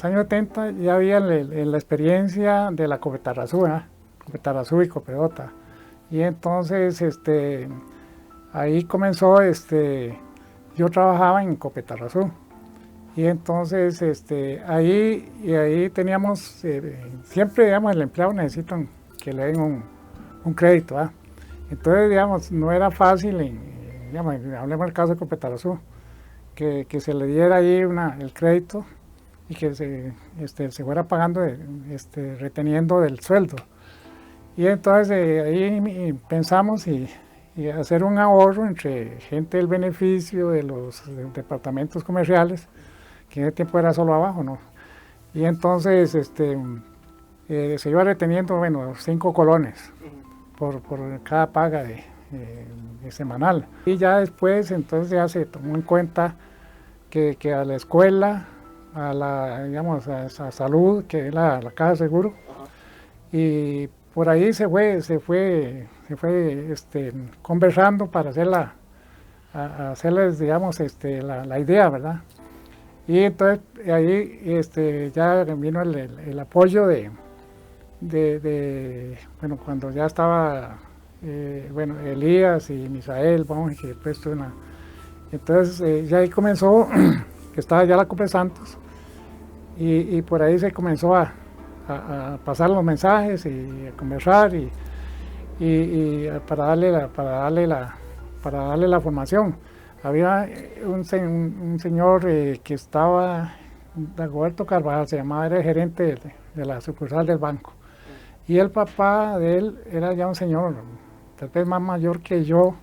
los años 70 ya había la experiencia de la Copetarrazú, Copetarrazú y Copedota. Y entonces ahí comenzó, yo trabajaba en Copetarrazú. Y entonces ahí teníamos, siempre digamos, el empleado necesita que le den un crédito. Entonces, digamos, no era fácil, digamos, hablemos del caso de Copetarrazú, que se le diera ahí el crédito y que se fuera pagando, reteniendo del sueldo. Y entonces ahí pensamos y hacer un ahorro entre gente del beneficio de los departamentos comerciales, que en ese tiempo era solo abajo, ¿no? Y entonces se iba reteniendo, bueno, 5 colones por cada paga de semanal. Y ya después, entonces ya se tomó en cuenta que a la escuela, digamos, a salud, que es la caja de seguro, y por ahí se fue conversando para hacerles, digamos, la idea, ¿verdad? Y entonces ahí ya vino el apoyo bueno, cuando ya estaba, bueno, Elías y Misael, vamos, que después entonces ya ahí comenzó, que estaba ya la Cope Santos, y por ahí se comenzó a pasar los mensajes y a conversar para darle la formación. Había un señor que estaba, Dagoberto Carvajal, se llamaba, era el gerente de la sucursal del banco. Y el papá de él era ya un señor, tal vez más mayor que yo.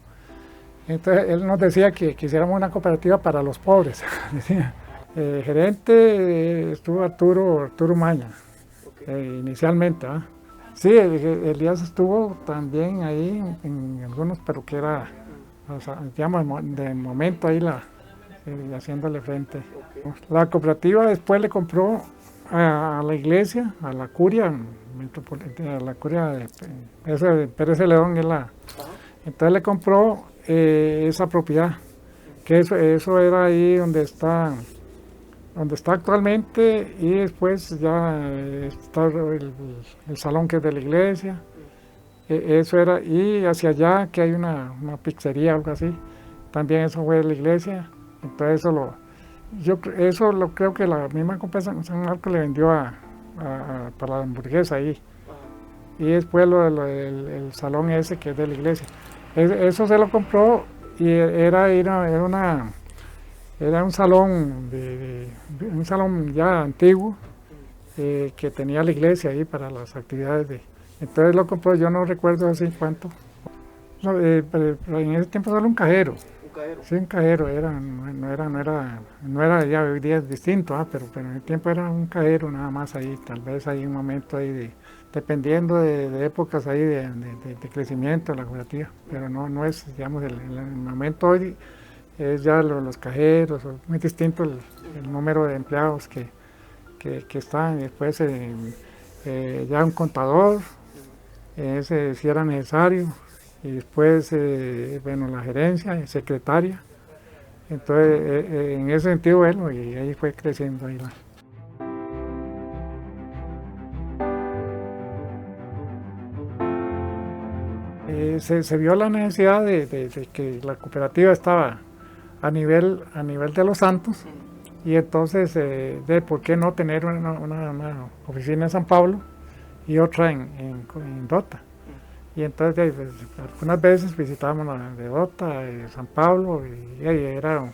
Entonces él nos decía que hiciéramos una cooperativa para los pobres. Decía. El gerente estuvo Arturo Maña, inicialmente. Sí, Elías estuvo también ahí en algunos, pero que era, digamos, de momento ahí haciéndole frente. La cooperativa después le compró a la iglesia, a la curia metropolitana, a la curia de Pérez Celedón, entonces le compró esa propiedad, que eso era ahí donde está actualmente, y después ya está el salón que es de la iglesia. Eso era, y hacia allá que hay una pizzería, algo así, también eso fue de la iglesia. Entonces eso lo creo que la misma compañía San Marcos le vendió para la hamburguesa ahí. Y después el salón ese que es de la iglesia. Eso se lo compró y era un salón un salón ya antiguo, que tenía la iglesia ahí para las actividades entonces lo compró, yo no recuerdo así cuánto. No, pero en ese tiempo solo un cajero. Sí, un cajero, no era ya hoy día es distinto, pero en el tiempo era un cajero nada más ahí. Tal vez hay un momento ahí dependiendo de épocas ahí de crecimiento de la cooperativa, pero no es, digamos, el momento hoy es ya los cajeros, muy distinto el número de empleados que están. Después ya un contador, ese si era necesario, y después bueno, la gerencia, secretaria. Entonces en ese sentido, bueno, y ahí fue creciendo ahí se vio la necesidad de que la cooperativa estaba a nivel de Los Santos, y entonces de por qué no tener una oficina en San Pablo y otra en Dota. Y entonces pues, algunas veces visitábamos la de Dota, San Pablo, y eran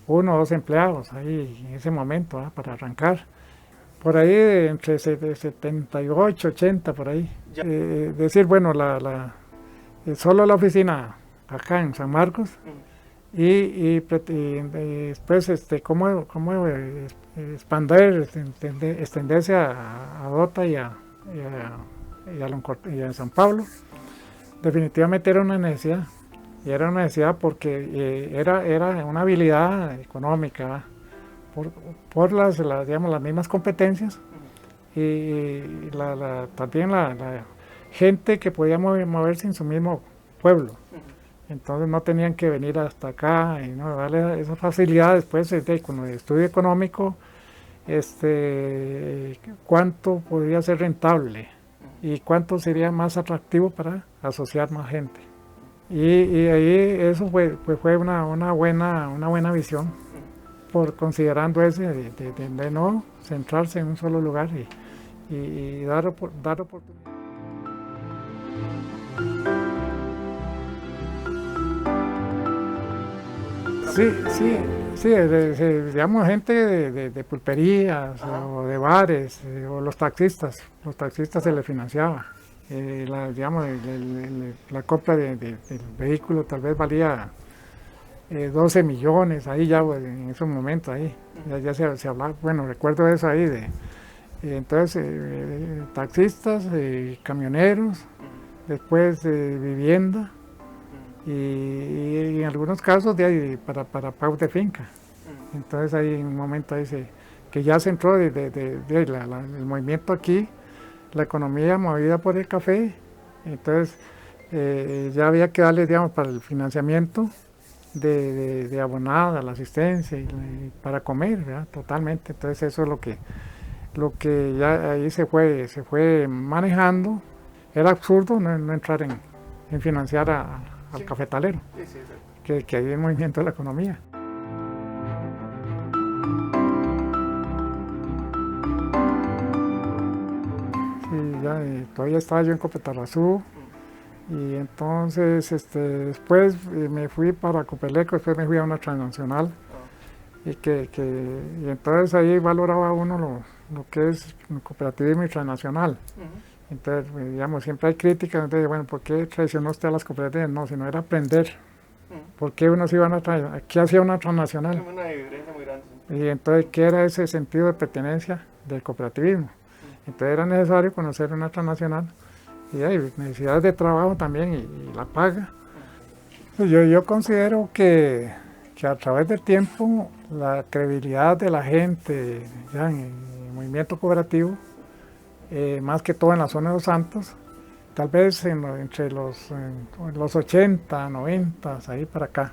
1 o 2 empleados ahí en ese momento, para arrancar. Por ahí entre 78, 80, por ahí. Decir, bueno, solo la oficina acá en San Marcos, y después cómo expandir, extenderse a Dota y a San Pablo. Definitivamente era una necesidad, y era una necesidad porque era una habilidad económica, por digamos, las mismas competencias, y también la gente que podía moverse en su mismo pueblo. Entonces no tenían que venir hasta acá, y no darle esa facilidad después con el estudio económico. cuánto podría ser rentable y cuánto sería más atractivo para asociar más gente. Y ahí eso fue una buena visión, por considerando ese de no centrarse en un solo lugar y dar oportunidad. Sí, digamos gente de pulperías o de bares o los taxistas se les financiaba. Digamos, la compra del vehículo tal vez valía 12 millones, ahí ya en esos momentos, ahí ya se hablaba, bueno, recuerdo eso ahí, entonces taxistas, camioneros, después vivienda y en algunos casos de ahí para pago de finca. Entonces ahí en un momento ahí que ya se entró el movimiento aquí, la economía movida por el café, entonces ya había que darle, digamos, para el financiamiento de abonada, la asistencia y para comer, ¿verdad? Totalmente. Entonces eso es lo que ya ahí se fue manejando. Era absurdo no entrar en financiar al cafetalero, que hay el movimiento de la economía. Sí, ya, todavía estaba yo en Copetarazú. Y entonces después me fui para Copeleco, después me fui a una transnacional y entonces ahí valoraba uno lo que es el cooperativismo y transnacional. Entonces, digamos, siempre hay críticas, entonces, bueno, ¿por qué traicionó usted a las cooperativas? No, sino era aprender. ¿Por qué uno se iba a una transnacional? ¿Qué hacía una transnacional? Es una diferencia muy grande. Y entonces, ¿qué era ese sentido de pertenencia del cooperativismo? Entonces era necesario conocer una transnacional. Y hay necesidades de trabajo también y la paga. Pues yo considero que a través del tiempo la credibilidad de la gente ya en el movimiento cooperativo, más que todo en la zona de Los Santos, tal vez entre los 80, 90, ahí para acá.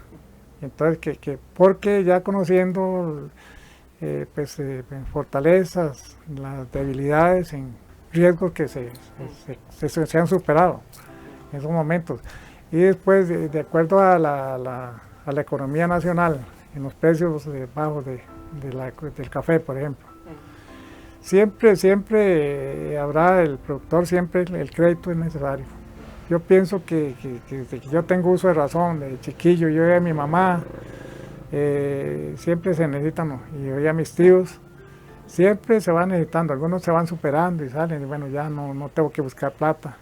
Entonces, porque ya conociendo fortalezas, las debilidades en riesgos que se han superado en esos momentos. Y después, de acuerdo a la economía nacional, en los precios bajos del café, por ejemplo, siempre habrá el productor, siempre el crédito es necesario. Yo pienso que yo tengo uso de razón, de chiquillo, yo veía a mi mamá, siempre se necesitan, y yo veía a mis tíos, siempre se van necesitando, algunos se van superando y salen, y bueno, ya no tengo que buscar plata,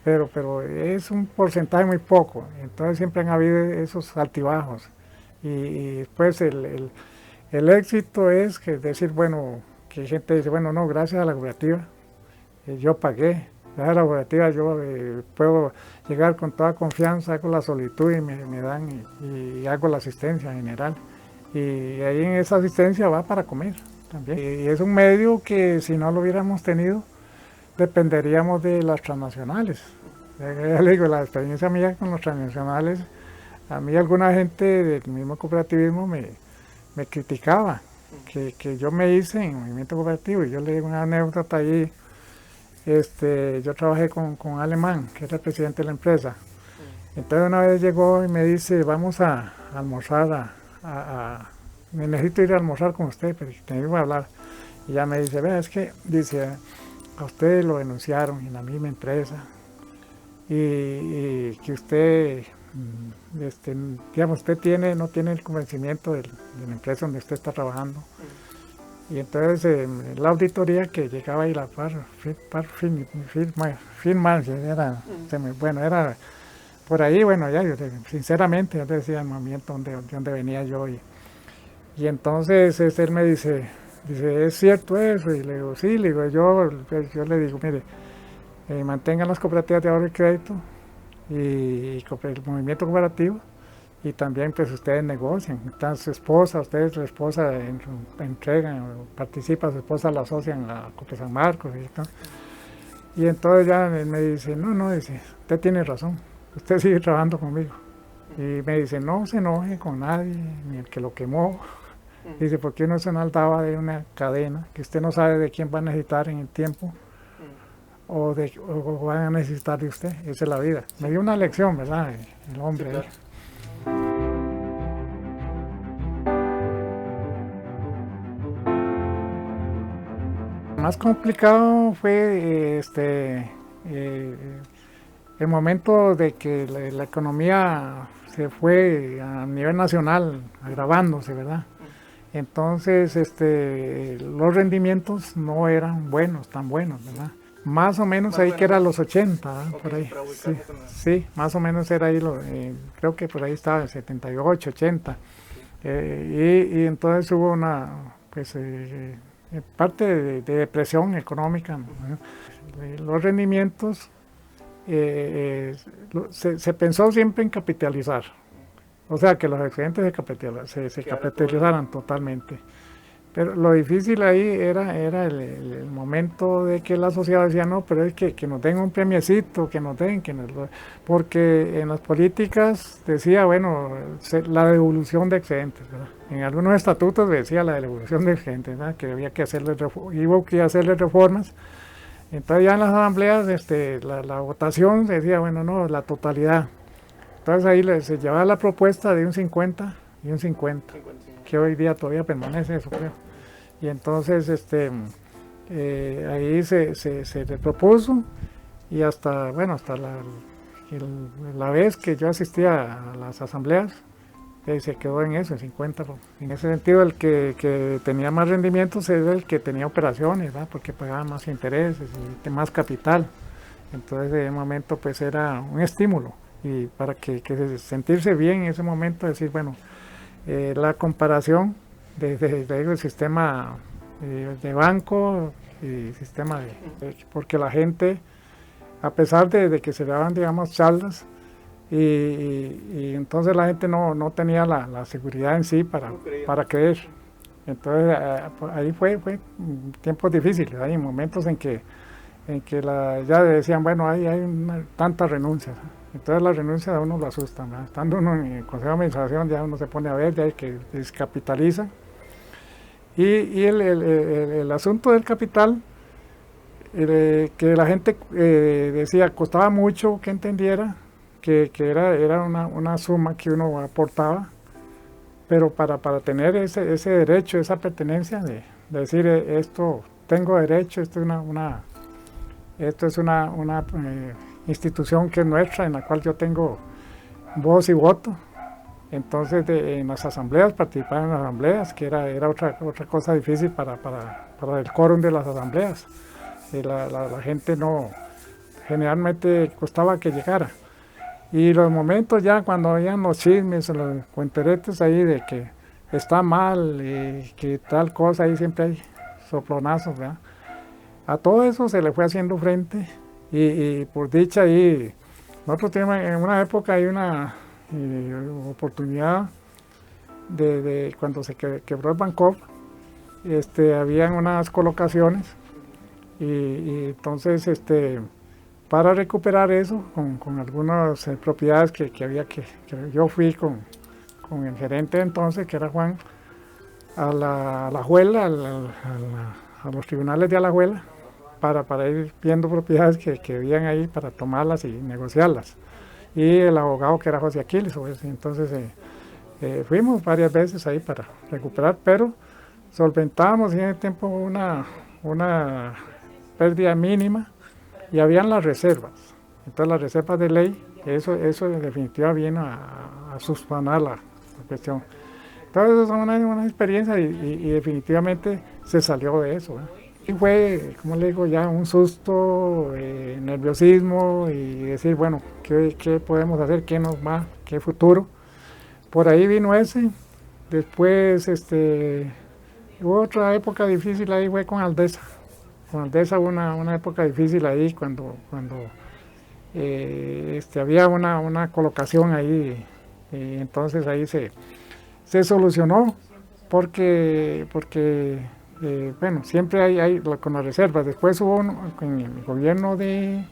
pero es un porcentaje muy poco, entonces siempre han habido esos altibajos, y después el éxito es decir, bueno, que gente dice, bueno, no, gracias a la cooperativa, yo pagué, gracias a la cooperativa yo puedo llegar con toda confianza, hago la solitud y me dan y hago la asistencia general, y ahí en esa asistencia va para comer. También. Y es un medio que si no lo hubiéramos tenido, dependeríamos de las transnacionales. Ya le digo, la experiencia mía con las transnacionales, a mí alguna gente del mismo cooperativismo me criticaba, que yo me hice en el movimiento cooperativo, y yo le digo una anécdota allí, yo trabajé con Alemán, que era el presidente de la empresa. Entonces una vez llegó y me dice, vamos a almorzar me necesito ir a almorzar con usted, pero tenemos que hablar. Y ya me dice, vea, es que, dice, a usted lo denunciaron en la misma empresa y que usted, digamos, usted no tiene el convencimiento de la empresa donde usted está trabajando. Y entonces la auditoría que llegaba ahí, la era por ahí, bueno, ya, sinceramente, yo decía el movimiento donde venía yo. Y entonces él me dice, ¿es cierto eso? Y le digo, sí, yo le digo, mire, mantengan las cooperativas de ahorro y crédito y el movimiento cooperativo, y también pues ustedes negocian. Entonces su esposa entregan, participa, su esposa la asocia en la Copa San Marcos. Y entonces ya me dice, no, dice, usted tiene razón, usted sigue trabajando conmigo. Y me dice, no se enoje con nadie, ni el que lo quemó, Dice, ¿por qué uno se naldaba de una cadena que usted no sabe de quién va a necesitar en el tiempo o van a necesitar de usted? Esa es la vida. Me dio una lección, ¿verdad? El hombre. Sí, ahí. claro. Más complicado fue el momento de que la economía se fue a nivel nacional agravándose, ¿verdad? Entonces, los rendimientos no eran buenos, tan buenos, ¿verdad? Más o menos Más ahí bueno, que era más. los 80, ¿verdad? Ok, Por ahí. para Sí, ubicarme con la... sí, más o menos era ahí, creo que por ahí estaba el 78, 80. Y entonces hubo parte de depresión económica, ¿no? Los rendimientos, se pensó siempre en capitalizar, o sea, que los excedentes se Quedara todo capitalizaran totalmente. Pero lo difícil ahí era el momento de que la sociedad decía, no, pero es que nos den un premiecito, que nos den, porque en las políticas decía, bueno, la devolución de excedentes, ¿verdad? En algunos estatutos decía la devolución de excedentes, ¿verdad? Que había que hacerle reformas. Entonces ya en las asambleas la votación decía, bueno, no, la totalidad. Entonces ahí se llevaba la propuesta de un 50 y un 50, 55. que hoy día todavía permanece eso, creo. Y entonces ahí se le propuso y hasta la vez que yo asistía a las asambleas, se quedó en eso, en 50. En ese sentido, el que tenía más rendimientos era el que tenía operaciones, ¿verdad? Porque pagaba más intereses y más capital. Entonces, en ese momento, pues era un estímulo. Y para sentirse bien en ese momento, decir, bueno, la comparación del sistema de banco y sistema porque la gente, a pesar de que se le daban, digamos, charlas, y entonces la gente no tenía la seguridad en sí para creer. Entonces ahí fue tiempos difíciles, hay momentos en que ya decían, bueno, hay tantas renuncias. Entonces las renuncias a uno lo asustan, ¿verdad? Estando uno en el Consejo de Administración ya uno se pone a ver, ya hay que descapitaliza. Y el asunto del capital, que la gente decía, costaba mucho que entendiera que era una suma que uno aportaba, pero para tener ese derecho, esa pertenencia de decir, esto tengo derecho, esto es una institución que es nuestra, en la cual yo tengo voz y voto. Entonces en las asambleas, participar en las asambleas, que era otra cosa difícil para el quórum de las asambleas. La gente generalmente costaba que llegara. Y los momentos ya cuando habían los chismes, los cuenteretes ahí de que está mal y que tal cosa, ahí siempre hay soplonazos, ¿verdad? A todo eso se le fue haciendo frente y por dicha ahí, nosotros tenemos en una época hay una oportunidad de cuando se quebró el Bancop, habían unas colocaciones y entonces para recuperar eso con algunas propiedades que yo fui con el gerente entonces, que era Juan, a la Alajuela, a los tribunales de Alajuela, para ir viendo propiedades que habían ahí para tomarlas y negociarlas. Y el abogado que era José Aquiles, pues, entonces fuimos varias veces ahí para recuperar, pero solventábamos en ese tiempo una pérdida mínima y habían las reservas. Entonces las reservas de ley, eso en definitiva viene a subsanar la cuestión. Entonces eso son una experiencia y definitivamente se salió de eso, ¿eh? Y fue, como le digo, ya un susto, nerviosismo y decir, bueno, ¿qué podemos hacer? ¿Qué nos va? ¿Qué futuro? Por ahí vino ese. Después hubo otra época difícil ahí, fue con Aldesa. Con Aldesa hubo una época difícil ahí cuando había una colocación ahí. Entonces ahí se solucionó porque bueno, siempre hay con las reservas. Después hubo con el gobierno de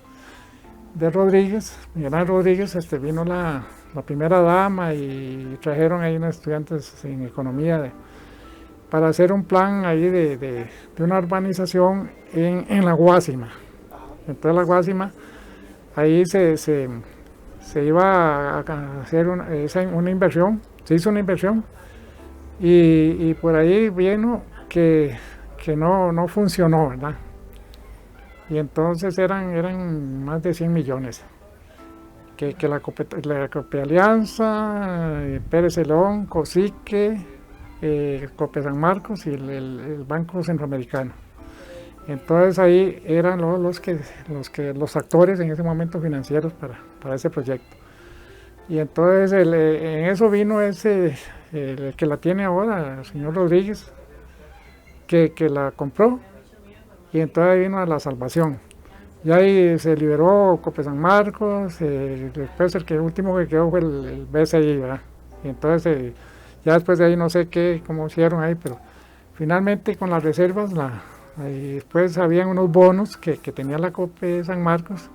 Rodríguez, Miguel Rodríguez, vino la primera dama y trajeron ahí unos estudiantes en economía para hacer un plan ahí de una urbanización en la Guásima. Entonces la Guásima, ahí se iba a hacer una inversión, se hizo una inversión y por ahí vino que no funcionó, ¿verdad? Y entonces eran más de 100 millones. Que la Copealianza, Pérez Celedón, Cosique, Cope San Marcos y el Banco Centroamericano. Entonces ahí eran los actores en ese momento financieros para ese proyecto. Y entonces en eso vino el que la tiene ahora, el señor Rodríguez, que la compró, y entonces vino a la salvación. Y ahí se liberó Cope San Marcos, después el último que quedó fue el BCI, ¿verdad? Y entonces ya después de ahí no sé cómo hicieron ahí, pero finalmente con las reservas, después habían unos bonos que tenía la Cope San Marcos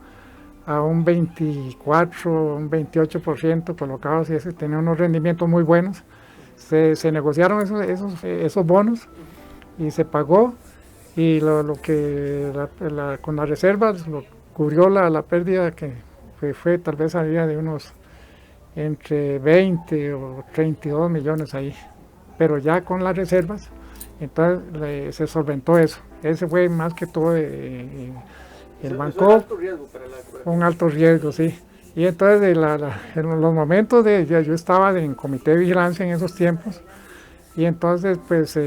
a un 24, un 28% colocados, y ese tenía unos rendimientos muy buenos. Se negociaron esos bonos y se pagó. Y lo que con las reservas lo cubrió la pérdida que fue tal vez había de unos entre 20 o 32 millones ahí, pero ya con las reservas, entonces se solventó eso. Ese fue más que todo el banco, un alto riesgo, sí. Y entonces en los momentos yo estaba en comité de vigilancia en esos tiempos, y entonces pues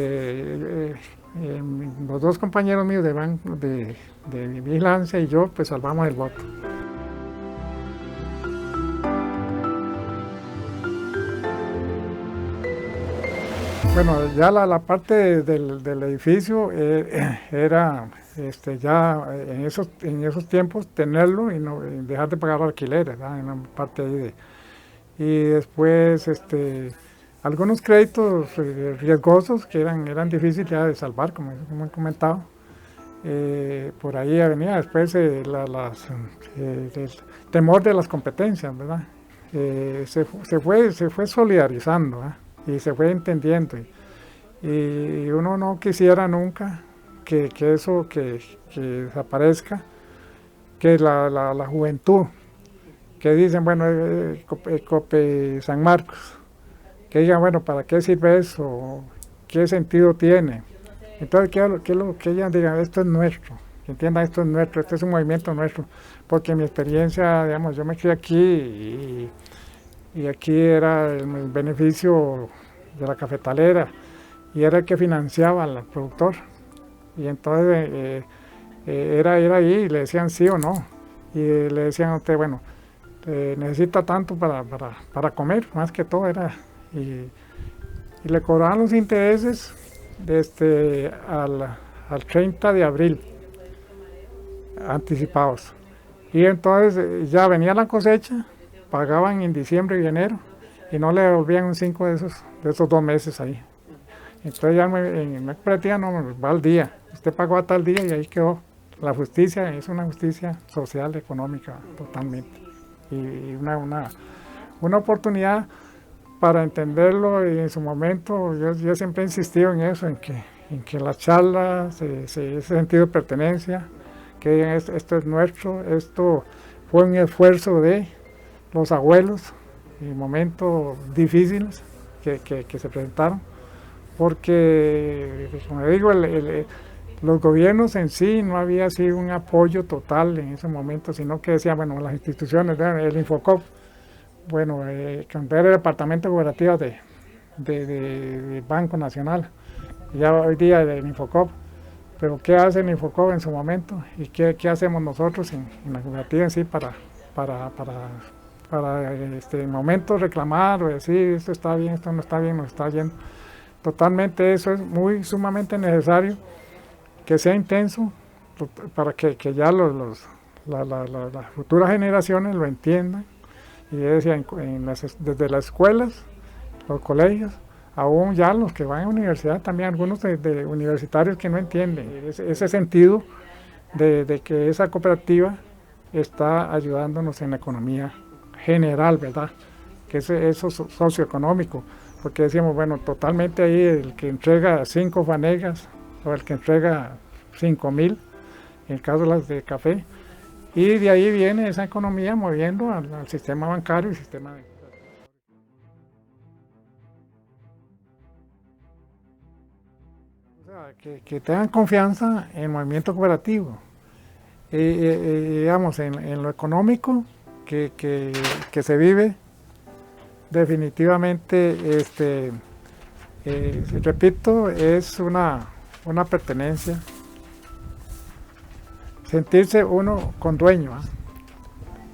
los dos compañeros míos de vigilancia y yo pues salvamos el voto. Bueno, ya la parte del edificio era ya en esos tiempos tenerlo y dejar de pagar alquileres, ¿verdad? En una parte ahí y después algunos créditos riesgosos que eran difíciles ya de salvar, como he comentado. Por ahí venía después el temor de las competencias, ¿verdad? Se fue solidarizando, ¿verdad? Y se fue entendiendo. Y uno no quisiera nunca que eso desaparezca, que la juventud, que dicen, bueno, Cope San Marcos, que digan, bueno, ¿para qué sirve eso? ¿Qué sentido tiene? Entonces, que ellas digan, esto es nuestro, que entiendan, esto es nuestro, este es un movimiento nuestro, porque mi experiencia, digamos, yo me crié aquí y aquí era el beneficio de la cafetalera y era el que financiaba al productor. Y entonces era ir ahí y le decían sí o no, y le decían a usted, bueno, necesita tanto para comer, más que todo era... Y le cobraban los intereses al 30 de abril, anticipados. Y entonces ya venía la cosecha, pagaban en diciembre y enero, y no le devolvían un 5 de esos 2 meses ahí. Entonces ya en la cooperativa no, va al día, usted pagó a tal día y ahí quedó. La justicia es una justicia social, económica, totalmente. Y una oportunidad para entenderlo, y en su momento yo siempre he insistido en eso, en que las charlas, ese sentido de pertenencia, que esto es nuestro, esto fue un esfuerzo de los abuelos en momentos difíciles que se presentaron, porque, como digo, los gobiernos en sí no había sido un apoyo total en ese momento, sino que decían, bueno, las instituciones, el Infocop, bueno, que era el departamento cooperativo de Banco Nacional, ya hoy día el Infocop, pero ¿qué hace el Infocop en su momento? ¿Y qué hacemos nosotros en la cooperativa en sí para en momentos reclamar o decir esto está bien, esto no está bien, no está bien? Totalmente, eso es sumamente necesario que sea intenso para que ya las futuras generaciones lo entiendan. Y decía, desde las escuelas, los colegios, aún ya los que van a universidad, también algunos de universitarios que no entienden ese sentido de que esa cooperativa está ayudándonos en la economía general, ¿verdad? Que eso socioeconómico, porque decíamos, bueno, totalmente ahí el que entrega 5 fanegas o el que entrega 5.000, en el caso de las de café, y de ahí viene esa economía moviendo al sistema bancario y sistema de... O sea, que tengan confianza en el movimiento cooperativo, digamos, en lo económico que se vive, definitivamente, repito, es una pertenencia, sentirse uno con dueño,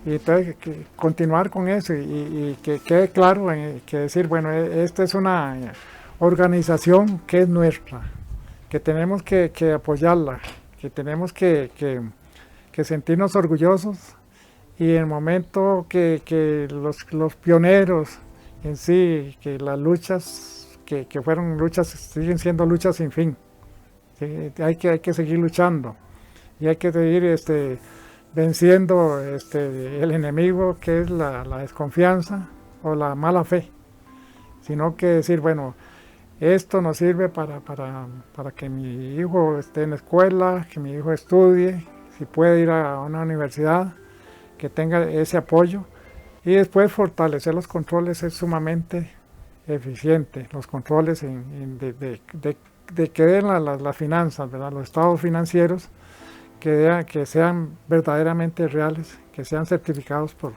y entonces continuar con eso y que quede claro que decir, bueno, esta es una organización que es nuestra, que tenemos que apoyarla, que tenemos que sentirnos orgullosos, y en el momento que los pioneros en sí, que las luchas que fueron luchas, siguen siendo luchas sin fin, hay que seguir luchando y hay que seguir venciendo el enemigo, que es la desconfianza o la mala fe, sino que decir, bueno, esto nos sirve para que mi hijo esté en la escuela, que mi hijo estudie, si puede ir a una universidad, que tenga ese apoyo, y después fortalecer los controles es sumamente eficiente, los controles de que den las finanzas, ¿verdad? Los estados financieros, que sean verdaderamente reales, que sean certificados por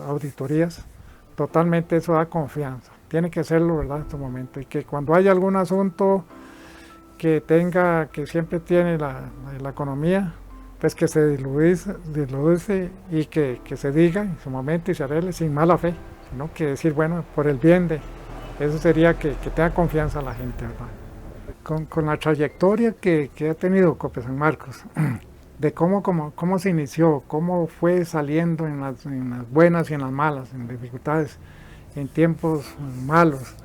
auditorías. Totalmente eso da confianza, tiene que serlo, ¿verdad?, en este momento, y que cuando haya algún asunto que siempre tiene la economía, pues que se diluce y que se diga en su momento y se arregle sin mala fe, sino que decir, bueno, por el bien eso sería que tenga confianza la gente, ¿verdad? Con la trayectoria que ha tenido Cope San Marcos, de cómo se inició, cómo fue saliendo en las buenas y en las malas, en dificultades, en tiempos malos,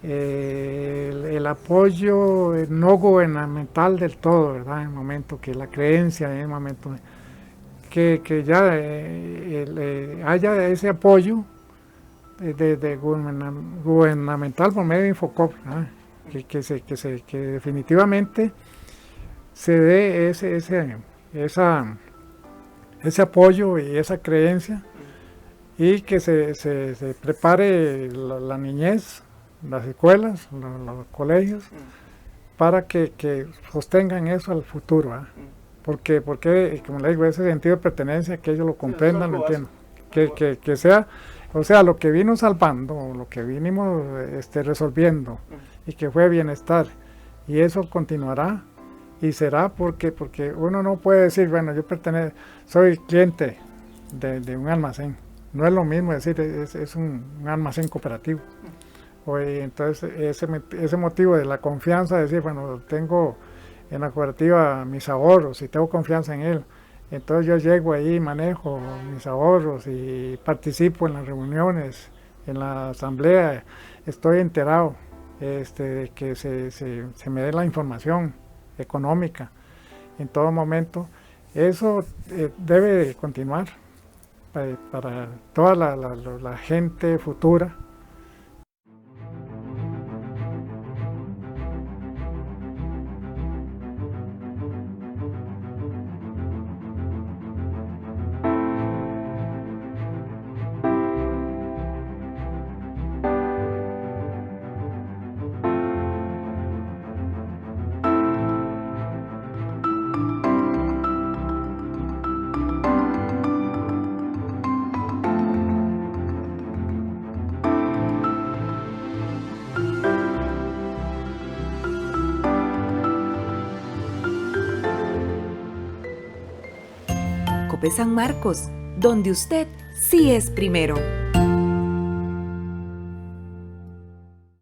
el apoyo no gubernamental del todo, ¿verdad? En el momento que la creencia, en el momento que ya haya ese apoyo gubernamental por medio de Infocop, ¿verdad? Que definitivamente se dé ese apoyo y esa creencia, y que se prepare la niñez, las escuelas, los colegios, para que sostengan eso al futuro, ¿eh? Porque, como le digo, ese sentido de pertenencia, que ellos lo comprendan, lo entiendan, que sea, o sea, lo que vino salvando, lo que vinimos resolviendo, y que fue bienestar, y eso continuará, y será porque uno no puede decir, bueno, yo soy cliente de un almacén, no es lo mismo decir, es un almacén cooperativo. Entonces ese motivo de la confianza, de decir, bueno, tengo en la cooperativa mis ahorros y tengo confianza en él, entonces yo llego ahí, manejo mis ahorros y participo en las reuniones, en la asamblea, estoy enterado de que se me dé la información económica en todo momento. Eso debe continuar para toda la gente futura. Cope San Marcos, donde usted sí es primero.